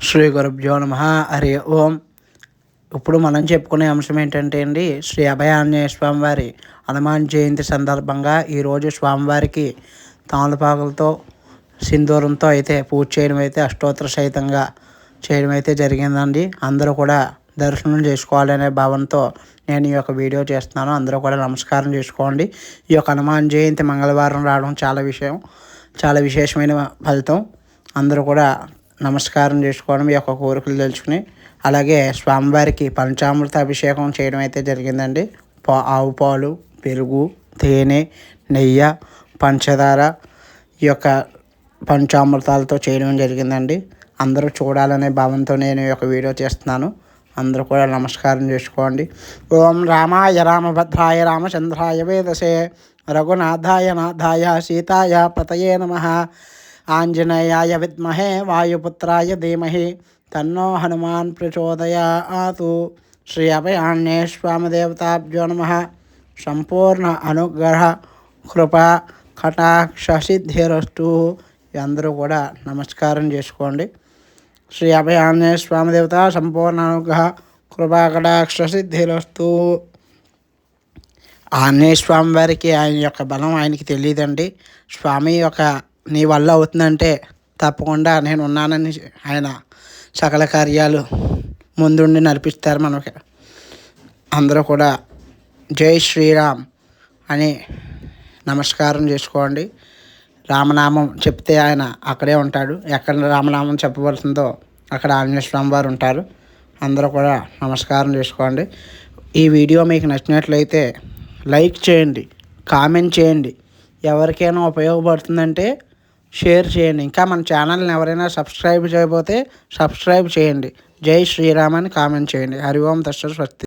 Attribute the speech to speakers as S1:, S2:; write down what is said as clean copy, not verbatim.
S1: శ్రీ గురుభ్యో నమః. హరి ఓం. ఇప్పుడు మనం చెప్పుకునే అంశం ఏంటంటే అండి, శ్రీ అభయ ఆంజనేయ స్వామివారి హనుమాన్ జయంతి సందర్భంగా ఈరోజు స్వామివారికి తామలపాకులతో సింధూరంతో అయితే పూజ చేయడం అయితే అష్టోత్తర సహితంగా చేయడం అయితే జరిగిందండి. అందరూ కూడా దర్శనం చేసుకోవాలనే భావంతో నేను ఈ యొక్క వీడియో చేస్తున్నాను. అందరూ కూడా నమస్కారం చేసుకోండి. ఈ యొక్క హనుమాన్ జయంతి మంగళవారం రావడం చాలా విశేషమైన ఫలితం. అందరూ కూడా నమస్కారం చేసుకోవడం, ఈ యొక్క కోరికలు తెలుసుకుని, అలాగే స్వామివారికి పంచామృత అభిషేకం చేయడం అయితే జరిగిందండి. ఆవు పాలు, పెరుగు, తేనె, నెయ్యి, పంచదార ఈ యొక్క పంచామృతాలతో చేయడం జరిగిందండి. అందరూ చూడాలనే భావంతో నేను ఈ యొక్క వీడియో చేస్తున్నాను. అందరూ కూడా నమస్కారం చేసుకోండి. ఓం రామాయ రామభద్రాయ రామచంద్రాయ వేదసే రఘునాథాయ నాథాయ సీతాయ పతయే నమః. ఆంజనేయాయ విద్మహే వాయుపుత్రాయ ధీమహి తన్నో హనుమాన్ ప్రచోదయాతు. శ్రీ అభయ ఆంజనేయ స్వామి దేవతాభ్యో నమః. సంపూర్ణ అనుగ్రహ కృపా కటాక్ష సిద్ధిరస్తు. అందరూ కూడా నమస్కారం చేసుకోండి. శ్రీ అభయ ఆంజనేయ స్వామి దేవత సంపూర్ణ అనుగ్రహ కృపా కటాక్ష సిద్ధిరస్తు. ఆంజనేయ స్వామి వారికి ఆయన యొక్క బలం ఆయనకి తెలియదండి. స్వామి యొక్క నీ వల్ల అవుతుందంటే తప్పకుండా నేను ఉన్నానని ఆయన సకల కార్యాలు ముందుండి నడిపిస్తారు మనకి. అందరూ కూడా జై శ్రీరామ్ అని నమస్కారం చేసుకోండి. రామనామం చెప్తే ఆయన అక్కడే ఉంటాడు. ఎక్కడ రామనామం చెప్పబడుతుందో అక్కడ ఆంజనేయ స్వామి వారు ఉంటారు. అందరూ కూడా నమస్కారం చేసుకోండి. ఈ వీడియో మీకు నచ్చినట్లయితే లైక్ చేయండి, కామెంట్ చేయండి. ఎవరికైనా ఉపయోగపడుతుందంటే షేర్ చేయండి. ఇంకా మన ఛానల్ని ఎవరైనా సబ్స్క్రైబ్ చేయకపోతే సబ్స్క్రైబ్ చేయండి. జై శ్రీరామ్ అని కామెంట్ చేయండి. హరి ఓం తస్సత్ స్వస్తి.